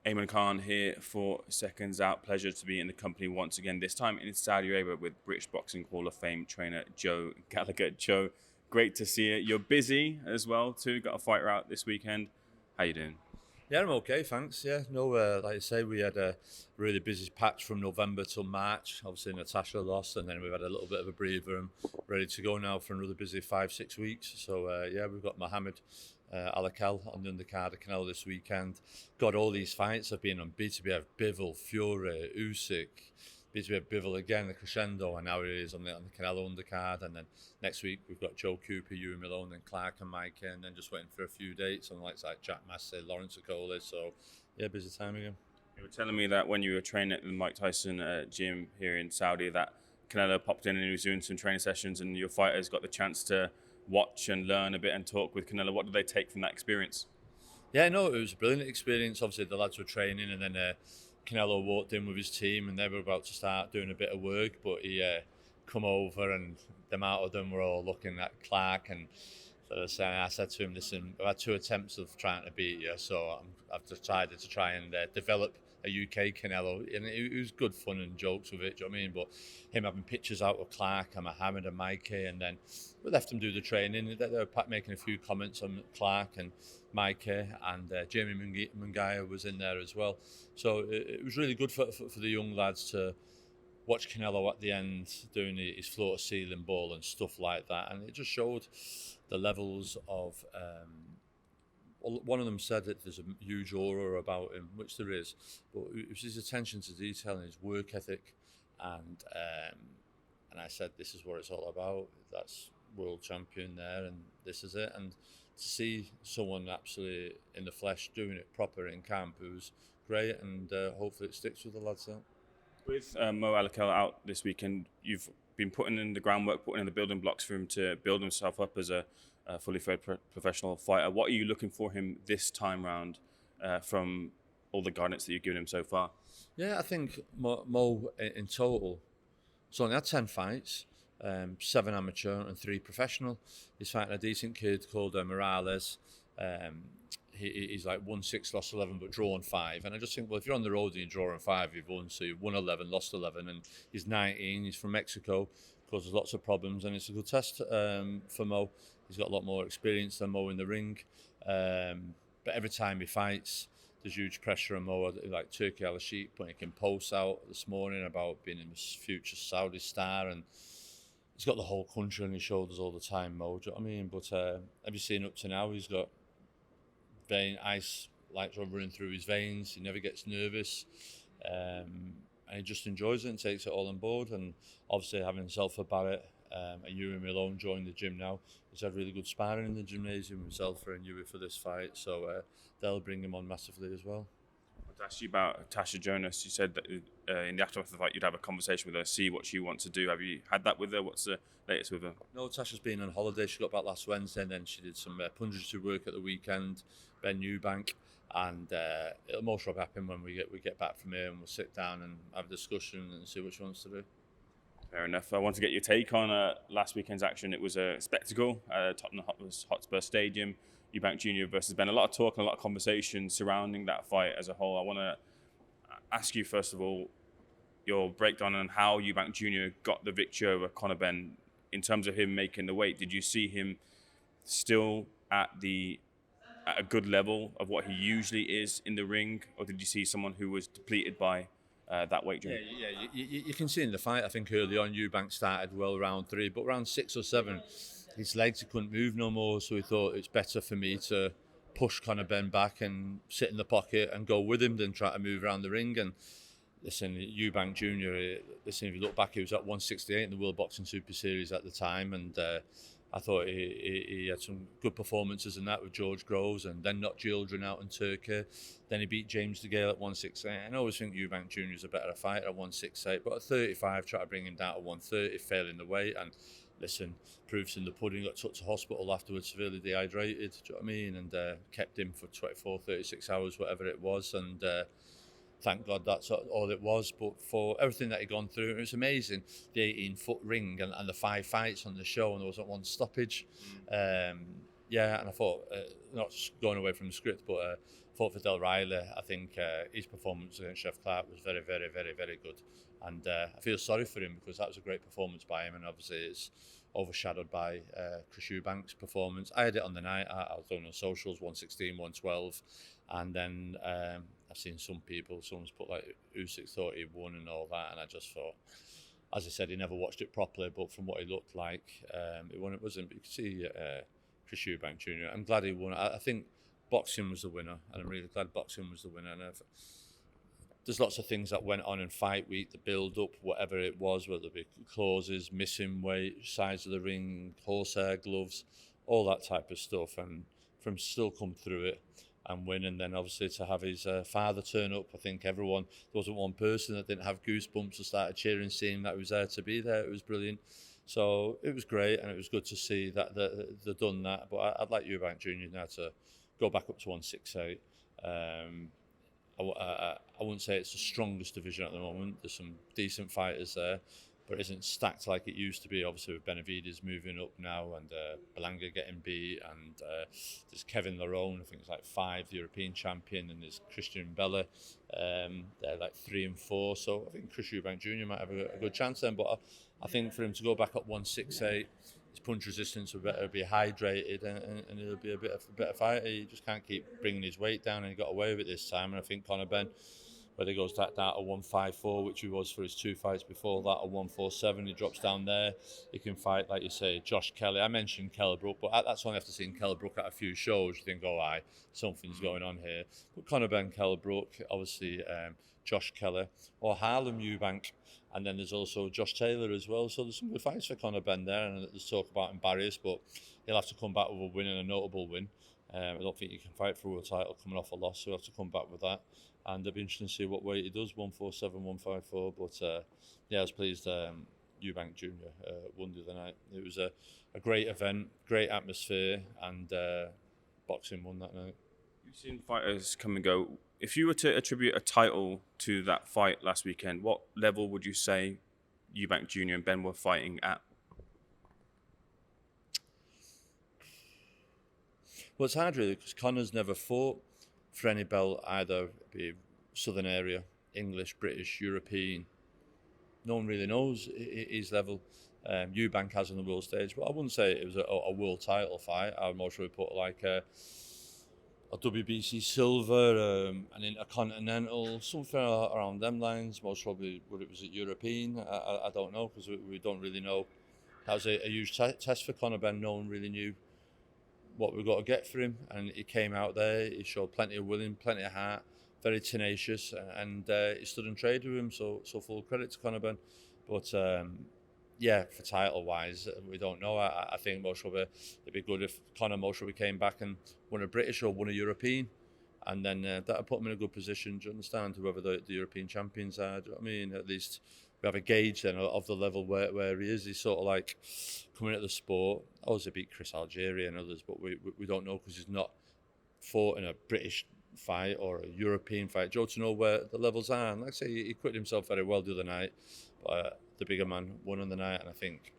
Ayman Khan here for Seconds Out. Pleasure to be in the company once again, this time in Saudi Arabia with British Boxing Hall of Fame trainer Joe Gallagher. Joe, great to see you. You're busy as well too. Got a fighter out this weekend. How you doing? Yeah, I'm okay, thanks. Yeah, no, like I say, we had a really busy patch from November till March. Obviously, Natasha lost, and then we've had a little bit of a breather and ready to go now for another busy 5-6 weeks. So, yeah, we've got Mohammed Alakel on the undercard of Canelo this weekend. Got all these fights. I've been on BTBF, Bivol, Fury, Usyk, BTBF, Bivol again, the crescendo, and now it is on the Canelo undercard. And then next week we've got Joe Cooper, Ewan Malone, and Clark and Mike, and then just waiting for a few dates on like Jack Massey, Lawrence Okolie. So, yeah, busy time again. You were telling me that when you were training at the Mike Tyson gym here in Saudi, that Canelo popped in and he was doing some training sessions, and your fighters got the chance to watch and learn a bit and talk with Canelo. What did they take from that experience? Yeah, no, it was a brilliant experience. Obviously, the lads were training, and then Canelo walked in with his team, and they were about to start doing a bit of work. But he come over, and the amount of them were all looking at Clark, and I said to him, "Listen, I've had 2 attempts of trying to beat you, so I've decided to try and develop a UK Canelo." And it was good fun and jokes with it, do you know what I mean? But him having pictures out of Clark and Mohammed and Mikey, and then we left him do the training. They were making a few comments on Clark and Mikey, and Jamie Munguia was in there as well. So it was really good for the young lads to watch Canelo at the end doing his floor to ceiling ball and stuff like that, and it just showed the levels of. One of them said that there's a huge aura about him, which there is, but it was his attention to detail and his work ethic, and I said, this is what it's all about. That's world champion there, and this is it. And to see someone absolutely in the flesh doing it proper in camp, it was great, and hopefully it sticks with the lads there. With Mo Alakel out this weekend, you've been putting in the groundwork, putting in the building blocks for him to build himself up as a fully fed professional fighter. What are you looking for him this time round from all the guidance that you've given him so far? Yeah, I think Mo in total, he's only had 10 fights, 7 amateur and 3 professional. He's fighting a decent kid called Morales. He's like 1-6, lost 11, but drawn 5. And I just think, well, if you're on the road and you're drawing 5, you've won. So you've won 11, lost 11, and he's 19. He's from Mexico, causes lots of problems, and it's a good test for Mo. He's got a lot more experience than Mo in the ring, but every time he fights, there's huge pressure on Mo. Like Turkey Al-Sheikh putting posts out this morning about being a future Saudi star, and he's got the whole country on his shoulders all the time, Mo. Do you know what I mean? But have you seen up to now? He's got ice like running through his veins. He never gets nervous, and he just enjoys it and takes it all on board. And obviously having himself a Barrett and Ewan Malone join the gym now, he's had really good sparring in the gymnasium himself and Ewan for this fight, so they'll bring him on massively as well. I want to ask you about Tasha Jonas. You said that in the aftermath of the fight you'd have a conversation with her, see what she wants to do. Have you had that with her? What's the latest with her? No, Tasha's been on holiday. She got back last Wednesday, and then she did some punditry work at the weekend, Ben Eubank, and it'll most probably happen when we get back from here, and we'll sit down and have a discussion and see what she wants to do. Fair enough. I want to get your take on last weekend's action. It was a spectacle at Tottenham Hotspur Stadium. Eubank Jr versus Benn. A lot of talk and a lot of conversation surrounding that fight as a whole. I want to ask you, first of all, your breakdown on how Eubank Jr got the victory over Conor Benn in terms of him making the weight. Did you see him still at a good level of what he usually is in the ring, or did you see someone who was depleted by that weight during? Yeah. You can see in the fight, I think early on Eubank started well round 3, but round 6 or 7, his legs, he couldn't move no more, so he thought it's better for me to push Conor Benn back and sit in the pocket and go with him than try to move around the ring. And listen, Eubank Jr, if you look back, he was at 168 in the World Boxing Super Series at the time, and I thought he had some good performances in that with George Groves, and then knocked Gildren out in Turkey. Then he beat James DeGale at 168. I always think Eubank Jr is a better fighter at 168, but at 35, try to bring him down to 130, failing the weight. And listen, proofs in the pudding. Got took to hospital afterwards, severely dehydrated, do you know what I mean? And kept him for 24, 36 hours, whatever it was. And thank God that's all it was. But for everything that he'd gone through, it was amazing. The 18-foot ring and the 5 fights on the show, and there wasn't one stoppage. Yeah, and I thought, not just going away from the script, but I thought for Del Riley, I think his performance against Chef Clark was very, very, very, very good. And I feel sorry for him because that was a great performance by him, and obviously it's overshadowed by Chris Eubank's performance. I had it on the night. I was doing on socials, 116, 112, and then I've seen someone's put like Usyk thought he won and all that, and I just thought, as I said, he never watched it properly, but from what he looked like, it wasn't. But you could see Chris Eubank Jr. I'm glad he won. I think boxing was the winner, and I'm really glad boxing was the winner. And there's lots of things that went on in fight week, the build-up, whatever it was, whether it be clauses, missing weight, size of the ring, horsehair gloves, all that type of stuff, and for him to still come through it and win, and then obviously to have his father turn up. I think there wasn't one person that didn't have goosebumps or started cheering, seeing that he was there to be there. It was brilliant. So it was great, and it was good to see that they've done that. But I'd like Eubank Jr. now to go back up to 168. I wouldn't say it's the strongest division at the moment. There's some decent fighters there, but it isn't stacked like it used to be. Obviously, with Benavidez moving up now, and Belanga getting beat, and there's Kevin Lerone, I think it's like 5, the European champion, and there's Christian Bella. They're like 3 and 4. So I think Chris Eubank Jr. might have a good chance then. But I think for him to go back up 168, his punch resistance will better be hydrated, and he'll be a better fighter. He just can't keep bringing his weight down, and he got away with it this time. And I think Conor Benn, whether he goes down to 154, which he was for his 2 fights before that, or 147, he drops down there. He can fight, like you say, Josh Kelly. I mentioned Kellerbrook, but that's only after seeing Kellerbrook at a few shows. You think, oh, something's going on here. But Conor Benn, Kellerbrook, obviously Josh Kelly, or Harlem Eubank. And then there's also Josh Taylor as well. So there's some good fights for Conor Benn there. And there's talk about him barriers, but he'll have to come back with a win, and a notable win. I don't think he can fight for a world title coming off a loss, so he'll have to come back with that. And it'll be interesting to see what weight he does, 147, 154. But I was pleased Eubank Jr. Won the other night. It was a great event, great atmosphere, and boxing won that night. You've seen fighters come and go. If you were to attribute a title to that fight last weekend, what level would you say Eubank Jr. and Benn were fighting at? Well, it's hard really, because Conor's never fought for any belt, either be Southern area, English, British, European. No one really knows his level. Eubank has on the world stage, but I wouldn't say it was a world title fight. I would most probably put like a WBC silver, an intercontinental, something around them lines. Most probably, what it was at European. I don't know, because we don't really know. That was a huge test for Conor Benn. No one really knew what we've got to get for him, and he came out there. He showed plenty of willing, plenty of heart, very tenacious, and he stood and traded with him. So full credit to Conor Benn. But for title wise, we don't know. I think most probably it'd be good if Conor most probably came back and won a British or won a European, and then that would put him in a good position. Do you understand? Whoever the European champions are. Do you know what I mean? At least we have a gauge then of the level where he is. He's sort of like coming at the sport. Obviously beat Chris Algieri and others, but we don't know, because he's not fought in a British fight or a European fight. Joe, to know where the levels are. And like I say, he quit himself very well the other night, but the bigger man won on the night, and I think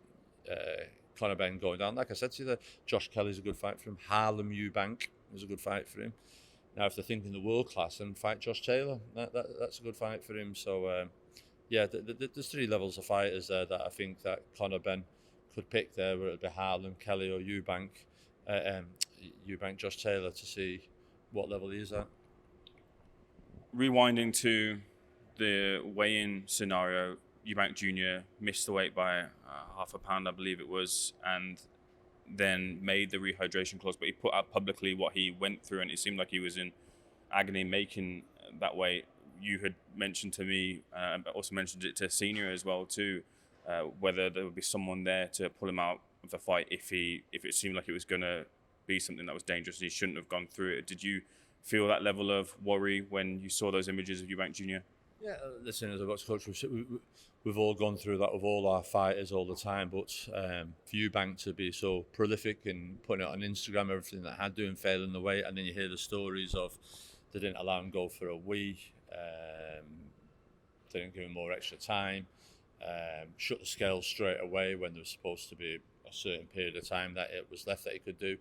Conor Benn going down. Like I said to you, Josh Kelly's a good fight for him. Harlem Eubank was a good fight for him. Now, if they're thinking the world class, then fight Josh Taylor. That's a good fight for him. So, there's 3 levels of fighters there that I think that Conor Benn could pick there, whether it be Harlem, Kelly, or Eubank. Eubank, Josh Taylor, to see what level he is at. Rewinding to the weigh-in scenario, Eubank Jr. missed the weight by half a pound, I believe it was, and then made the rehydration clause, but he put out publicly what he went through, and it seemed like he was in agony making that weight. You had mentioned to me, but also mentioned it to Senior as well too, whether there would be someone there to pull him out of the fight if it seemed like it was going to be something that was dangerous and he shouldn't have gone through it. Did you feel that level of worry when you saw those images of Eubank Jr.? Yeah, listen, as a box coach, we've all gone through that with all our fighters all the time, but for Eubank to be so prolific and putting it on Instagram, everything that had doing, failing the weight, and then you hear the stories of they didn't allow him go for a week, they didn't give him more extra time, shut the scales straight away when there was supposed to be a certain period of time that it was left that he could do.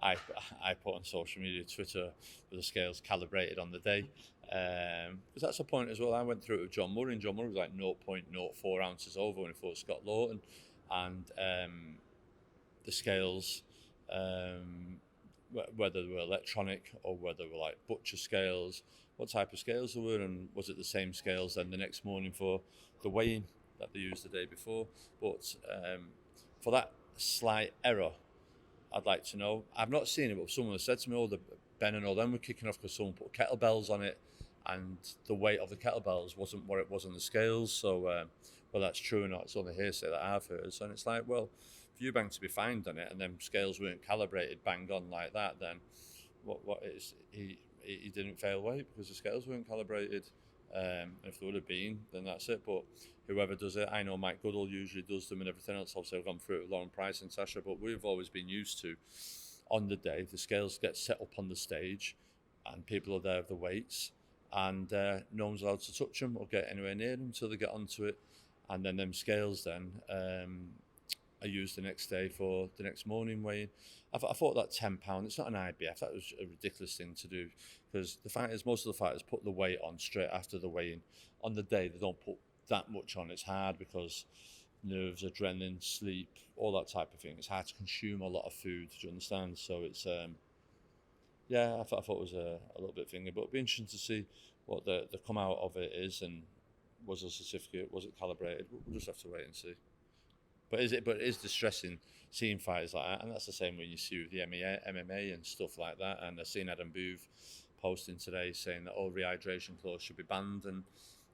I put on social media, Twitter, with the scales calibrated on the day. Because that's a point as well. I went through it with John Murray, and John Murray was like 0.04 ounces over when he fought Scott Lawton. And the scales, whether they were electronic or whether they were like butcher scales, what type of scales they were, and was it the same scales then the next morning for the weigh-in that they used the day before. But for that slight error, I'd like to know. I've not seen it, but someone has said to me, "Oh, the Ben and all them were kicking off because someone put kettlebells on it, and the weight of the kettlebells wasn't what it was on the scales." So, well, that's true or not? It's only hearsay that I've heard. So, and it's like, well, for Eubank to be fined on it, and them scales weren't calibrated bang on like that, then what is he didn't fail weight because the scales weren't calibrated. If there would have been, then that's it. But whoever does it, I know Mike Goodall usually does them and everything else. Obviously, I've gone through it with Lauren Price and Tasha, but we've always been used to, on the day, the scales get set up on the stage and people are there with the weights, and no one's allowed to touch them or get anywhere near them until they get onto it. And then them scales then are used the next day for the next morning weighing. I thought that £10, it's not an IBF, that was a ridiculous thing to do, because the fighters, most of the fighters put the weight on straight after the weigh-in. On the day, they don't put that much on. It's hard because nerves, adrenaline, sleep, all that type of thing. It's hard to consume a lot of food, do you understand? So it's, yeah, I thought it was a little bit thingy, but it'd be interesting to see what the come out of it is, and was it a certificate, was it calibrated? We'll just have to wait and see. But it is distressing seeing fighters like that, and that's the same when you see with the MMA and stuff like that. And I've seen Adam Booth posting today saying that all rehydration clause should be banned, and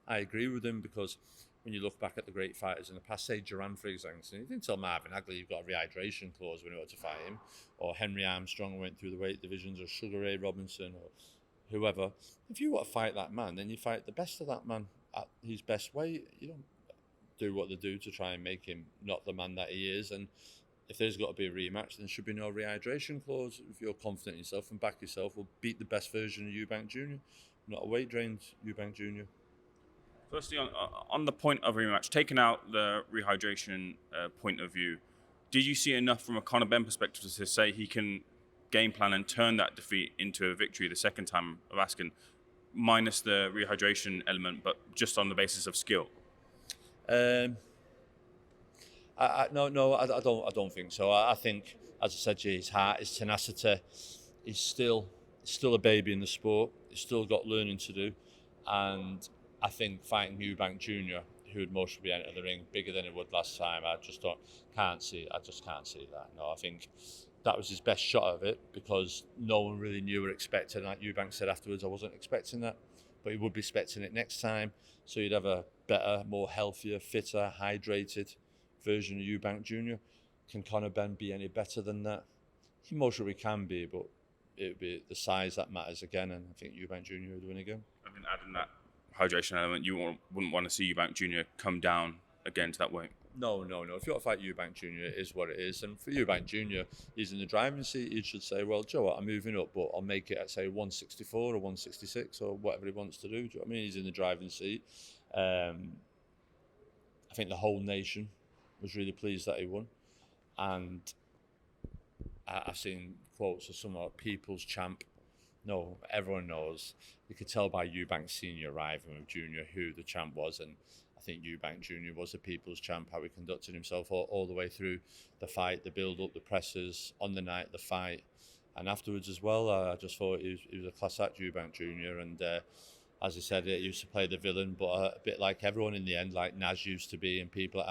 I agree with him, because when you look back at the great fighters in the past, say Duran, for example, you didn't tell Marvin Hagler you've got a rehydration clause when you went to fight him, or Henry Armstrong went through the weight divisions, or Sugar Ray Robinson, or whoever. If you want to fight that man, then you fight the best of that man at his best weight. You don't do what they do to try and make him not the man that he is. And if there's got to be a rematch, then there should be no rehydration clause. If you're confident in yourself and back yourself, will beat the best version of Eubank Jr, not a weight drained Eubank Jr. Firstly, on the point of rematch, taking out the rehydration point of view, did you see enough from a Conor Benn perspective to say he can game plan and turn that defeat into a victory the second time of asking, minus the rehydration element, but just on the basis of skill? No, I don't think so. I think, as I said to you, his heart, his tenacity, he's still a baby in the sport. He's still got learning to do, and I think fighting Eubank Jr, who would mostly be entering the ring bigger than he would last time, I just can't see that. No, I think that was his best shot of it, because no one really knew or expected. Like Eubank said afterwards, I wasn't expecting that, but he would be expecting it next time. So you'd have a better, more healthier, fitter, hydrated version of Eubank Jr. Can Conor Benn be any better than that? He most probably can be, but it would be the size that matters again, and I think Eubank Jr. would win again. I mean, adding that hydration element, you wouldn't want to see Eubank Jr. come down again to that weight. No. If you want to fight Eubank Jr, it is what it is. And for Eubank Jr, he's in the driving seat. He should say, well, Joe, I'm moving up, but I'll make it at, say, 164 or 166 or whatever he wants to do. Do you know what I mean? He's in the driving seat. I think the whole nation was really pleased that he won. And I've seen quotes of some like people's champ. No, everyone knows. You could tell by Eubank Sr arriving with Junior who the champ was, and I think Eubank Jr was the people's champ, how he conducted himself all the way through the fight, the build-up, the presses, on the night, the fight, and afterwards as well. I just thought he was a class act, Eubank Jr, and as I said, he used to play the villain, but a bit like everyone in the end, like Naz used to be, and people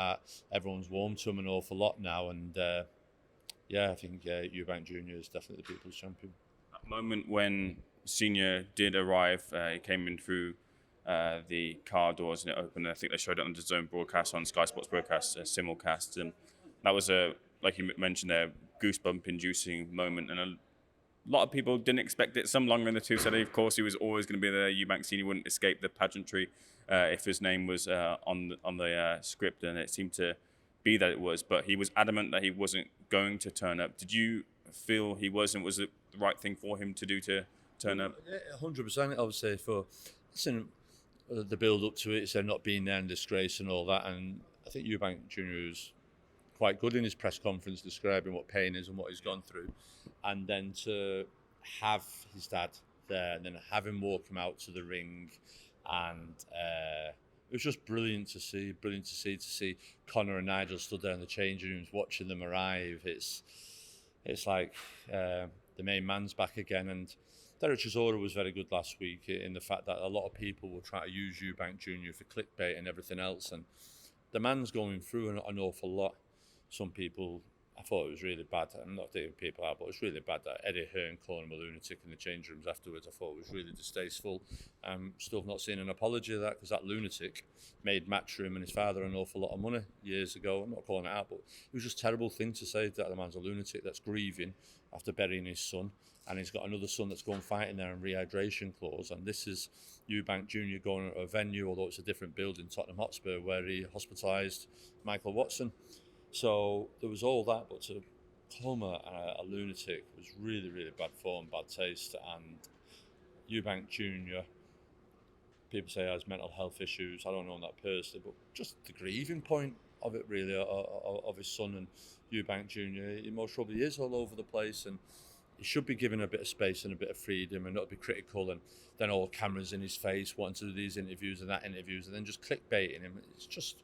everyone's warm to him an awful lot now, and I think Eubank Jr is definitely the people's champion. That moment when Senior did arrive, he came in through the car doors and it opened. I think they showed it on the DAZN broadcast, on Sky Sports broadcast, simulcast, and that was like you mentioned there, goosebump-inducing moment, and a lot of people didn't expect it. Some longer in the tooth said, of course, he was always going to be there. Eubank Sr wouldn't escape the pageantry if his name was on the script, and it seemed to be that it was. But he was adamant that he wasn't going to turn up. Did you feel he was, and was it the right thing for him to do to turn up? Yeah, 100%. Obviously, the build up to it, so not being there in disgrace and all that. And I think Eubank Jr was quite good in his press conference describing what pain is and what he's gone through. And then to have his dad there and then have him walk him out to the ring, and it was just brilliant to see Conor and Nigel stood there in the changing rooms watching them arrive. It's like the main man's back again. And Derek Chisora was very good last week in the fact that a lot of people will try to use Eubank Jr. for clickbait and everything else, and the man's going through an awful lot. Some people, I thought it was really bad. I'm not taking people out, but it's really bad that Eddie Hearn calling him a lunatic in the change rooms afterwards. I thought it was really distasteful. Still not seen an apology of that, because that lunatic made Matchroom and his father an awful lot of money years ago. I'm not calling it out, but it was just a terrible thing to say that the man's a lunatic that's grieving after burying his son. And he's got another son that's going fighting there in rehydration clause. And this is Eubank Jr. going to a venue, although it's a different building, Tottenham Hotspur, where he hospitalised Michael Watson. So there was all that, but to call him a lunatic was really, really bad form, bad taste. And Eubank Jr., people say he has mental health issues. I don't know that personally, but just the grieving point of it, really, of his son and Eubank Jr. He most probably is all over the place, and he should be given a bit of space and a bit of freedom and not be critical and then all cameras in his face wanting to do these interviews and that interviews and then just clickbaiting him. It's just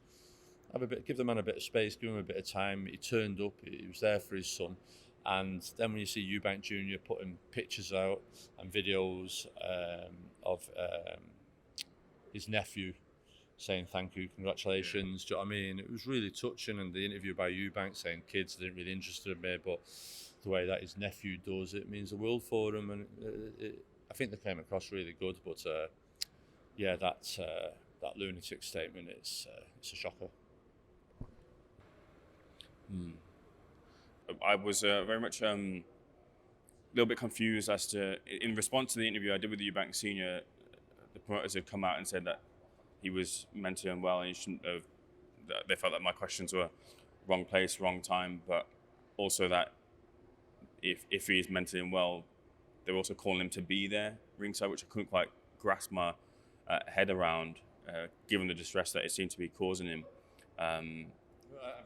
give the man a bit of space, give him a bit of time. He turned up, he was there for his son. And then when you see Eubank Jr. putting pictures out and videos of his nephew saying thank you, congratulations, do you know what I mean? It was really touching. And the interview by Eubank saying kids didn't really interested in me, but the way that his nephew does it means the world for him, and I think they came across really good. But that lunatic statement, it's a shocker. I was very much a little bit confused as to, in response to the interview I did with Eubank Sr, the promoters had come out and said that he was mentally unwell and he shouldn't have. They felt that my questions were wrong place, wrong time, but also that if he is mentally unwell, they're also calling him to be there ringside, which I couldn't quite grasp my head around, given the distress that it seemed to be causing him.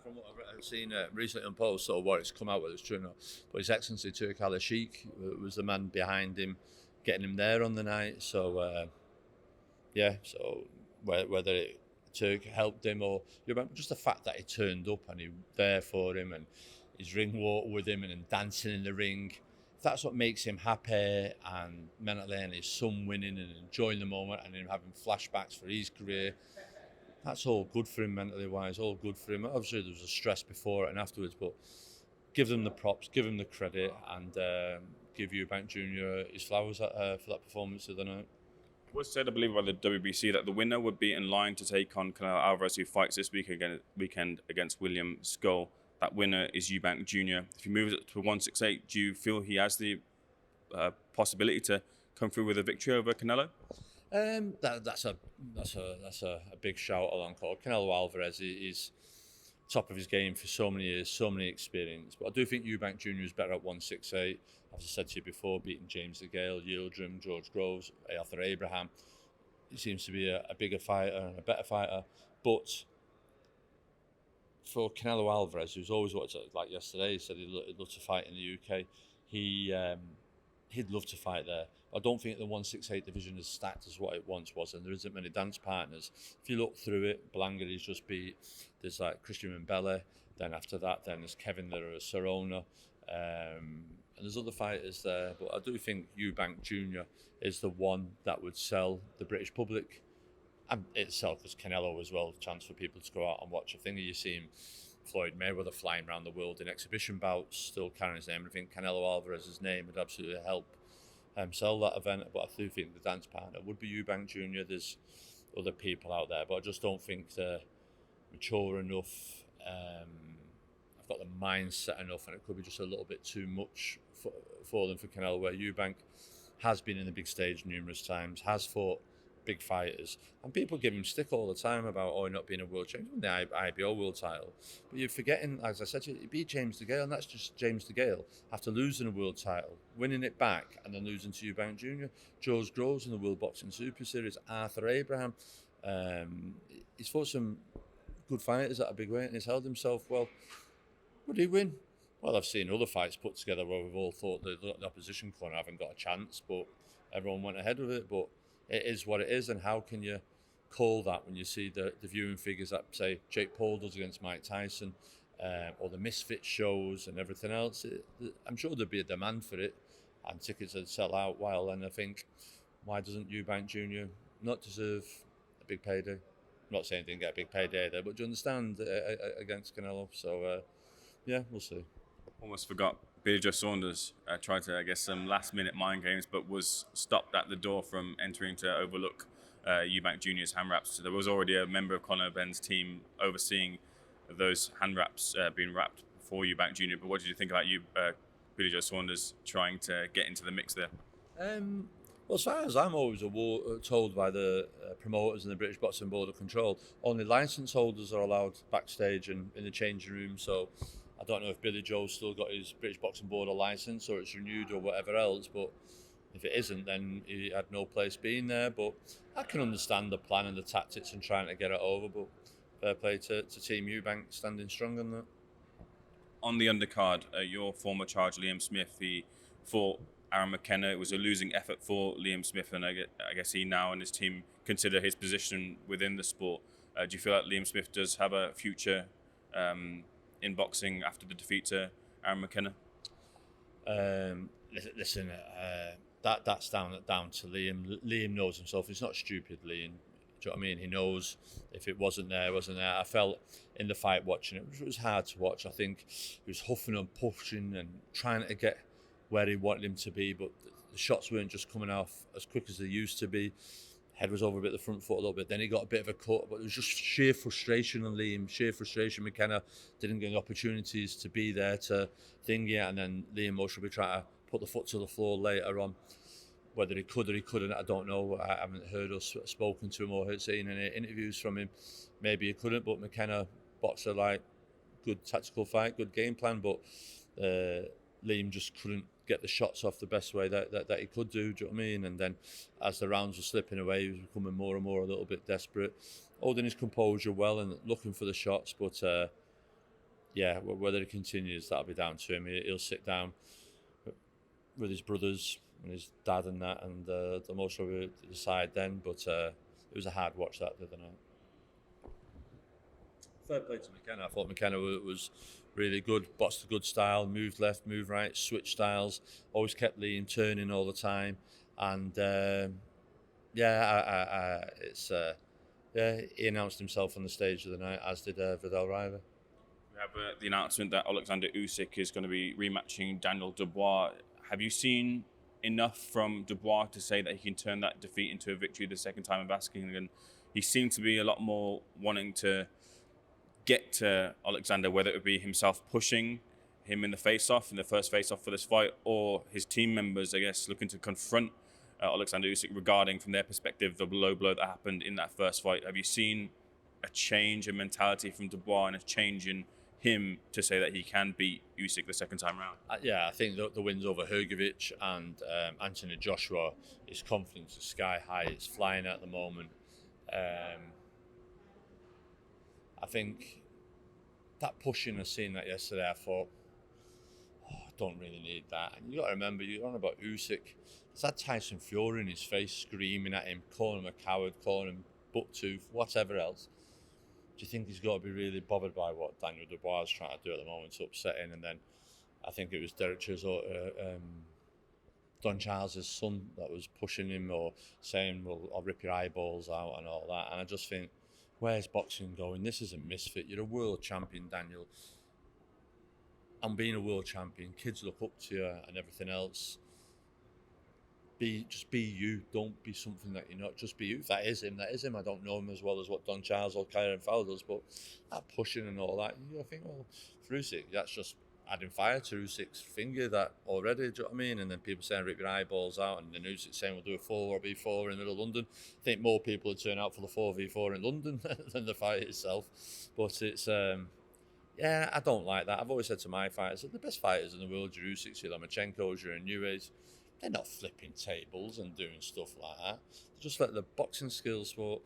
From what I've seen recently on post, so what it's come out with is true enough. But His Excellency Turk Al Sheikh was the man behind him, getting him there on the night. So so whether Turk helped him or just the fact that he turned up and he was there for him and his ring walk with him and dancing in the ring, if that's what makes him happy, and mentally and his son winning and enjoying the moment and him having flashbacks for his career, that's all good for him mentally wise, all good for him. Obviously there was a stress before it and afterwards, but give them the props, give him the credit, and give Eubank Jr. his flowers for that performance of the night. It was said, I believe, by the WBC that the winner would be in line to take on Canelo Alvarez, who fights this weekend against William Scull. That winner is Eubank Jr. If he moves it to 168, do you feel he has the possibility to come through with a victory over Canelo? That's a big shout along call. Canelo Alvarez is top of his game for so many years, so many experience. But I do think Eubank Jr. is better at 168. As I said to you before, beating James DeGale, Yildirim, George Groves, Arthur Abraham. He seems to be a bigger fighter and a better fighter. But for Canelo Alvarez, who's always wanted to, like yesterday, he said he'd love to fight in the UK. He'd love to fight there. I don't think the 168 division is stacked as what it once was, and there isn't many dance partners. If you look through it, Belanga he's just beat. There's like Christian Mbele. Then after that, then there's Kevin Serrona. And there's other fighters there. But I do think Eubank Jr. is the one that would sell the British public. And itself as Canelo as well, chance for people to go out and watch. I think you see him, Floyd Mayweather flying around the world in exhibition bouts, still carrying his name. I think Canelo Alvarez's name would absolutely help sell that event. But I do think the dance partner would be Eubank Jr. There's other people out there, but I just don't think they're mature enough. I've got the mindset enough, and it could be just a little bit too much for them, for Canelo, where Eubank has been in the big stage numerous times, has fought big fighters, and people give him stick all the time about not being a world champion, the IBO world title. But you're forgetting, as I said, he beat James DeGale, and that's just James DeGale after losing a world title, winning it back, and then losing to Eubank Jr. George Groves in the World Boxing Super Series, Arthur Abraham. He's fought some good fighters at a big weight, and he's held himself well. Would he win? Well, I've seen other fights put together where we've all thought the opposition corner haven't got a chance, but everyone went ahead with it. But it is what it is, and how can you call that when you see the viewing figures that, say, Jake Paul does against Mike Tyson, or the Misfit shows and everything else? I'm sure there'd be a demand for it, and tickets would sell out. While, and I think, why doesn't Eubank Jr. not deserve a big payday? I'm not saying he didn't get a big payday there, but do you understand, against Canelo? So, yeah, we'll see. Almost forgot. Joe Saunders tried to, I guess, some last-minute mind games, but was stopped at the door from entering to overlook Eubank Jr.'s hand wraps. So there was already a member of Conor Benn's team overseeing those hand wraps being wrapped for Eubank Jr. But what did you think about Joe Saunders trying to get into the mix there? Well, as far as I'm always told by the promoters and the British Boxing Board of Control, only licence holders are allowed backstage and in the changing room. So I don't know if Billy Joe's still got his British Boxing Board of licence or it's renewed or whatever else, but if it isn't, then he had no place being there. But I can understand the plan and the tactics and trying to get it over, but fair play to Team Eubank standing strong on that. On the undercard, your former charge, Liam Smith, he fought Aaron McKenna. It was a losing effort for Liam Smith, and I guess he now and his team consider his position within the sport. Do you feel like Liam Smith does have a future in boxing after the defeat to Aaron McKenna? Listen, that's down to Liam. Liam knows himself. He's not stupid, Liam. Do you know what I mean? He knows if it wasn't there, it wasn't there. I felt in the fight watching it, it was hard to watch. I think he was huffing and pushing and trying to get where he wanted him to be, but the shots weren't just coming off as quick as they used to be. Head was over a bit, the front foot a little bit. Then he got a bit of a cut, but it was just sheer frustration on Liam, sheer frustration. McKenna didn't get opportunities to be there to thing yet, and then Liam most should be trying to put the foot to the floor later on. Whether he could or he couldn't, I don't know. I haven't heard or spoken to him or seen any interviews from him. Maybe he couldn't, but McKenna boxer, like, good tactical fight, good game plan, but Liam just couldn't get the shots off the best way that he could do you know what I mean? And then as the rounds were slipping away, he was becoming more and more a little bit desperate, holding his composure well and looking for the shots, but yeah, whether he continues, that'll be down to him. He'll sit down with his brothers and his dad and that, and the most will decide then, but it was a hard watch that the other night. Fair play to McKenna. I thought McKenna was really good, boxed a good style, moved left, moved right, switched styles, always kept Liam turning all the time, and he announced himself on the stage of the night, as did Vidal River. We have the announcement that Oleksandr Usyk is going to be rematching Daniel Dubois. Have you seen enough from Dubois to say that he can turn that defeat into a victory the second time of asking? And he seemed to be a lot more wanting to get to Oleksandr, whether it would be himself pushing him in the face-off, in the first face-off for this fight, or his team members, I guess, looking to confront Oleksandr Usyk regarding, from their perspective, the low blow that happened in that first fight. Have you seen a change in mentality from Dubois and a change in him to say that he can beat Usyk the second time round? Yeah, I think the wins over Hrgovic and Anthony Joshua, his confidence is sky high. It's flying at the moment. I think that pushing, I seen that yesterday, I thought, I don't really need that. And you got to remember, you're on about Usyk. There's that Tyson Fury in his face, screaming at him, calling him a coward, calling him bucktooth, whatever else. Do you think he's got to be really bothered by what Daniel Dubois is trying to do at the moment? It's upsetting. And then I think it was Derek Chisholm, Don Charles' son, that was pushing him or saying, well, I'll rip your eyeballs out and all that. And I just think, where's boxing going? This isn't Misfit. You're a world champion, Daniel. And being a world champion, kids look up to you and everything else. Just be you. Don't be something that you're not. Just be you. If that is him, that is him. I don't know him as well as what Don Charles or Kyron Fowler does, but that pushing and all that, you think, well, for Usyk, that's just adding fire to Usyk's finger that already, do you know what I mean? And then people saying rip your eyeballs out, and then Usyk saying we'll do a 4v4 in the middle of London. I think more people would turn out for the 4v4 in London than the fight itself. But it's, yeah, I don't like that. I've always said to my fighters that the best fighters in the world are Usyk, your Lomachenko's, your Inouye's. They're not flipping tables and doing stuff like that. They just let the boxing skills. But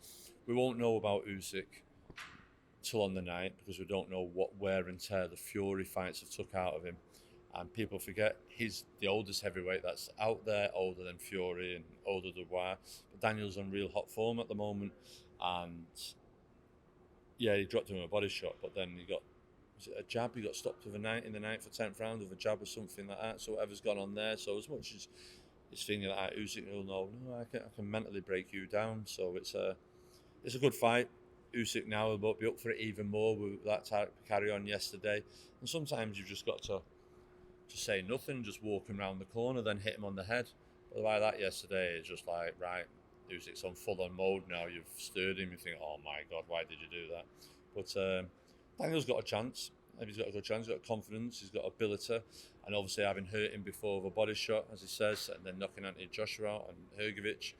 we won't know about Usyk till on the night because we don't know what wear and tear the Fury fights have took out of him. And people forget he's the oldest heavyweight that's out there, older than Fury and older than Dubois. But Daniel's on real hot form at the moment. And yeah, he dropped him a body shot, but then he got, was it a jab? He got stopped with a night in the 9th or 10th round with a jab or something like that. So whatever's gone on there. So as much as it's thinking like Usyk will know, no, I can mentally break you down. So it's a good fight. Usyk now will be up for it even more with that type of carry on yesterday. And sometimes you've just got to just say nothing, just walk him around the corner, then hit him on the head. But like that yesterday, it's just like, right, Usyk's on full-on mode now. You've stirred him. You think, oh my God, why did you do that? But Daniel's got a chance. He's got a good chance. He's got confidence. He's got ability. And obviously having hurt him before with a body shot, as he says, and then knocking Anthony Joshua out and Hrgovic,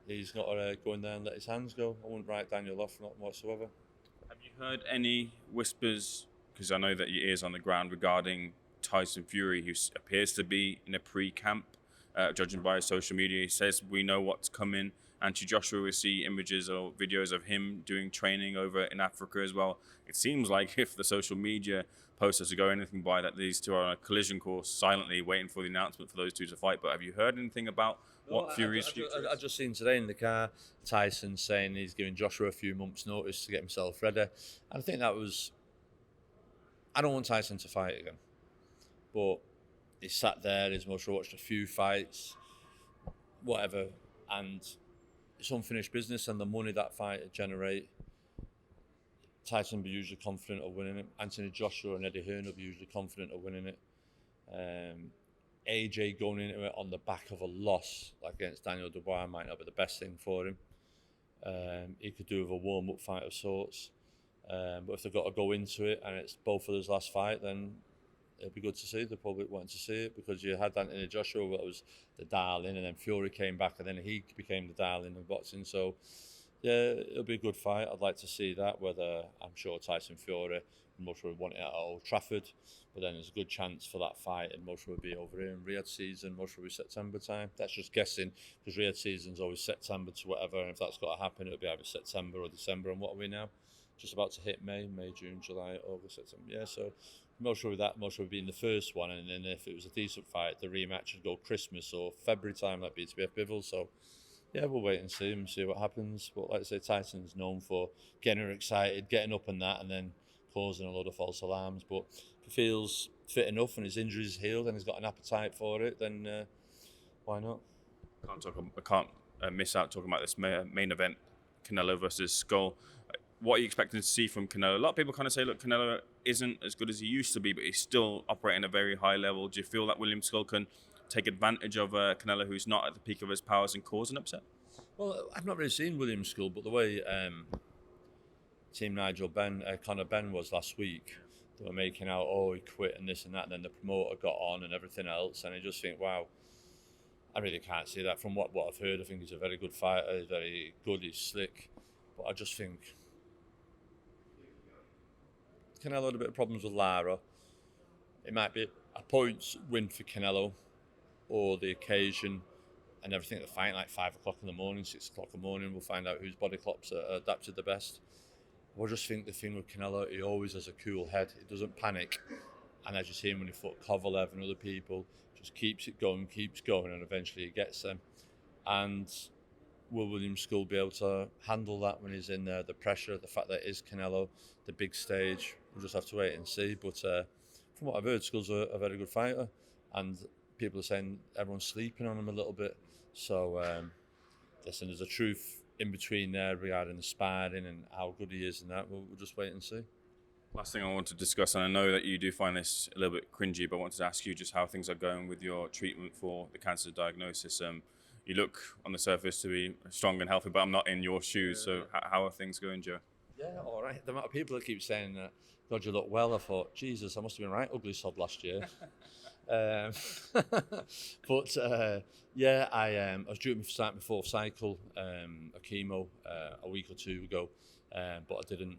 he's got to go in there and let his hands go. I wouldn't write Daniel off, not whatsoever. Have you heard any whispers, because I know that your ear's on the ground, regarding Tyson Fury, who appears to be in a pre-camp, judging by his social media? He says we know what's coming. Anthony Joshua, we see images or videos of him doing training over in Africa as well. It seems like if the social media posts to go anything by, that these two are on a collision course, silently waiting for the announcement for those two to fight. But have you heard anything about what Fury's future is? I just seen today in the car Tyson saying he's giving Joshua a few months' notice to get himself ready. And I think that was, I don't want Tyson to fight again, but he sat there, he's most watched a few fights, whatever, and it's unfinished business, and the money that fight would generate, Tyson will be usually confident of winning it. Anthony Joshua and Eddie Hearn will be usually confident of winning it. AJ going into it on the back of a loss like against Daniel Dubois might not be the best thing for him. He could do with a warm-up fight of sorts. But if they've got to go into it and it's both of those last fight, then it'd be good to see. The public wanted to see it because you had Anthony Joshua, that was the darling, and then Fury came back and then he became the darling of boxing. So yeah, it'll be a good fight. I'd like to see that. Whether I'm sure Tyson Fury much would want it at Old Trafford, but then there's a good chance for that fight, and most would be over here in Riyadh season. Most would be September time. That's just guessing because Riyadh season's always September to whatever, and if that's got to happen, it'll be either September or December. And what are we now? Just about to hit May, June, July, August, September. Yeah, so most would be that. Most would be in the first one, and then if it was a decent fight, the rematch would go Christmas or February time. That'd be to be a Bivol. So yeah, we'll wait and see what happens. But like I say, Tyson's known for getting her excited, getting up and that, and then causing a lot of false alarms. But if he feels fit enough and his injury's healed and he's got an appetite for it, then why not? I can't miss out talking about this main event, Canelo versus Scull. What are you expecting to see from Canelo? A lot of people kind of say, look, Canelo isn't as good as he used to be, but he's still operating at a very high level. Do you feel that William Scull can take advantage of Canelo, who's not at the peak of his powers, and cause an upset? Well, I've not really seen William Scull, but the way Team Conor Benn was last week, they were making out, oh, he quit and this and that, and then the promoter got on and everything else, and I just think, wow, I really can't see that. From what I've heard, I think he's a very good fighter, he's very good, he's slick, but I just think Canelo had a bit of problems with Lara. It might be a points win for Canelo, or the occasion and everything at the fight, like 5 o'clock in the morning, 6 o'clock in the morning, we'll find out whose body clocks are adapted the best. I just think the thing with Canelo, he always has a cool head. He doesn't panic. And as you see him when he fought Kovalev and other people, just keeps going, and eventually he gets them. And will William Scull be able to handle that when he's in there? The pressure, the fact that it is Canelo, the big stage, we'll just have to wait and see. But from what I've heard, Scull's a very good fighter. And people are saying everyone's sleeping on him a little bit. So, listen, there's a truth in between there regarding the sparring and how good he is and that. We'll just wait and see. Last thing I want to discuss, and I know that you do find this a little bit cringy, but I wanted to ask you just how things are going with your treatment for the cancer diagnosis. You look on the surface to be strong and healthy, but I'm not in your shoes. So how are things going, Joe? Yeah, all right. The amount of people that keep saying, God, you look well, I thought, Jesus, I must have been right ugly sod last year. But yeah, I was due to start my 4th cycle, a chemo, a week or 2 ago, but I didn't.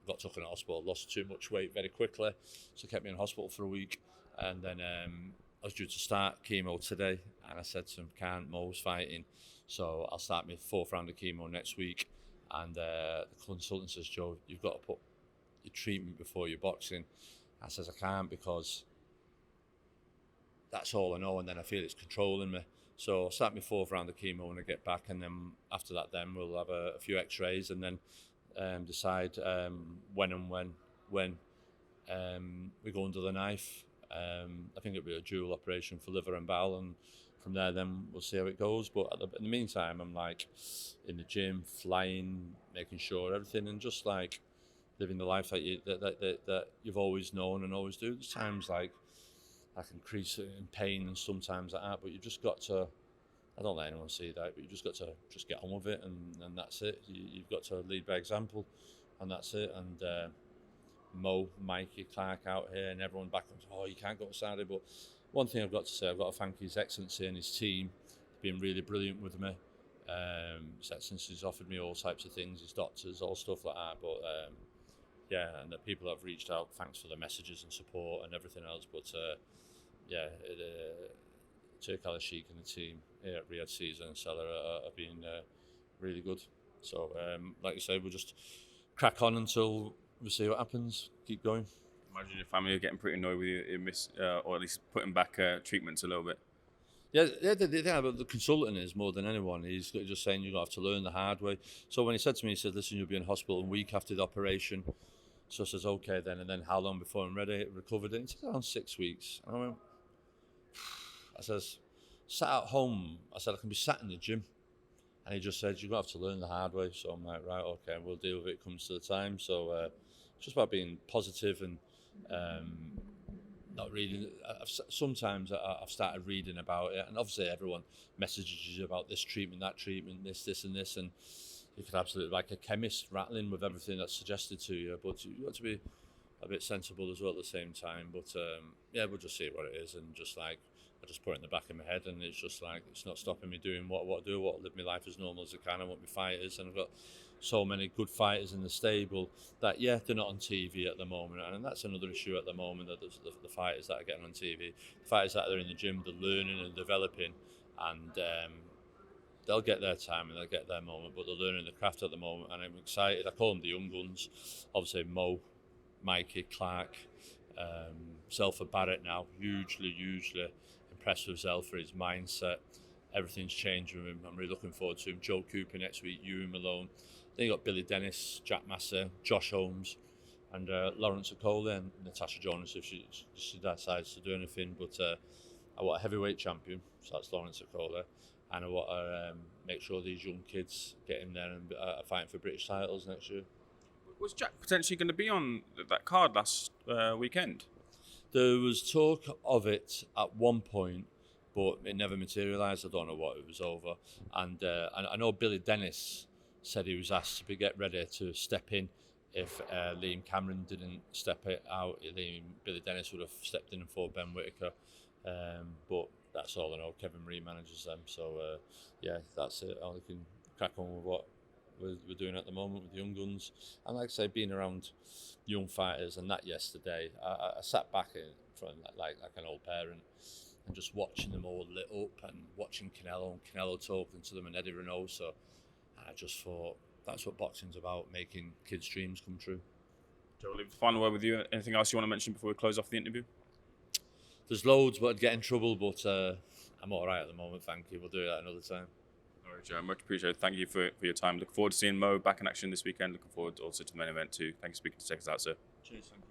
Got taken to hospital, lost too much weight very quickly, so kept me in hospital for a week, and then I was due to start chemo today, and I said to him, can't, Mo's fighting, so I'll start my 4th round of chemo next week, And the consultant says, Joe, you've got to put your treatment before your boxing. I says, I can't, because that's all I know, and then I feel it's controlling me. So I'll start my 4th round of chemo when I get back, and then after that then we'll have a few x-rays, and then decide when we go under the knife. I think it'll be a dual operation for liver and bowel, and from there then we'll see how it goes. But in the meantime, I'm like in the gym, flying, making sure everything, and just like living the life that you've always known and always do. There's times like I can increase in pain and sometimes like that, but you've just got to, I don't let anyone see that, but you've just got to just get on with it, and that's it. You've got to lead by example, and that's it. And Mo, Mikey, Clark out here, and everyone back on, oh, you can't go outside it. But one thing I've got to say, I've got to thank His Excellency and his team. They've been really brilliant with me. His Excellency's offered me all types of things, his doctors, all stuff like that. But yeah, and the people that have reached out, thanks for the messages and support and everything else. But Turk Al-Sheikh and the team here at Riyadh Caesar and Cellar have been really good. So, like you say, we'll just crack on until we see what happens. Keep going. Imagine your family are getting pretty annoyed with you, or at least putting back treatments a little bit. Yeah, but the consultant is more than anyone. He's just saying you're going to have to learn the hard way. So when he said to me, he said, listen, you'll be in hospital a week after the operation. So I says, okay then, and then how long before I'm ready? Recovered it? He said, around 6 weeks. And I went, I says, sat at home. I said, I can be sat in the gym. And he just said, you're going to have to learn the hard way. So I'm like, right, okay, we'll deal with it comes to the time. So it's just about being positive and not reading. Sometimes I've started reading about it, and obviously everyone messages you about this treatment, that treatment, this and this, and you could absolutely like a chemist rattling with everything that's suggested to you, but you've got to be a bit sensible as well at the same time. But yeah, we'll just see what it is, and just like I just put it in the back of my head, and it's just like it's not stopping me doing what I do, what I live my life as normal as I can. I want my fighters, and I've got so many good fighters in the stable that they're not on TV at the moment, and that's another issue at the moment, that there's the fighters that are getting on TV, the fighters that are in the gym, they're learning and developing, and they'll get their time and they'll get their moment, but they're learning the craft at the moment, and I'm excited. I call them the young guns, obviously Mo, Mikey, Clark, Zelfa Barrett now, hugely impressed with Zelfa, his mindset, everything's changed with him. I'm really looking forward to him. Joe Cooper next week, Ewan Malone. Then you got Billy Dennis, Jack Masser, Josh Holmes, and Lawrence Okolie, and Tasha Jonas if she decides to do anything. But I want a heavyweight champion, so that's Lawrence Okolie, and I want to make sure these young kids get in there and are fighting for British titles next year. Was Jack potentially going to be on that card last weekend? There was talk of it at one point, but it never materialised. I don't know what it was over. And I know Billy Dennis said he was asked to get ready to step in if Liam Cameron didn't step it out. Billy Dennis would have stepped in and fought Ben Whittaker. But that's all I know. Kevin Marie manages them. So, yeah, that's it. I can crack on with what we're doing at the moment with the young guns. And like I say, being around young fighters and that yesterday, I sat back in front like an old parent and just watching them all lit up and watching Canelo talking to them and Eddie Reynoso. I just thought that's what boxing's about, making kids' dreams come true. Joe, I'll leave the final word with you. Anything else you want to mention before we close off the interview? There's loads, but I'd get in trouble, but I'm all right at the moment, thank you. We'll do that another time. All right, Joe, much appreciated. Thank you for your time. Looking forward to seeing Mo back in action this weekend. Looking forward also to the main event too. Thanks for speaking to check us out, sir. Cheers, thank you.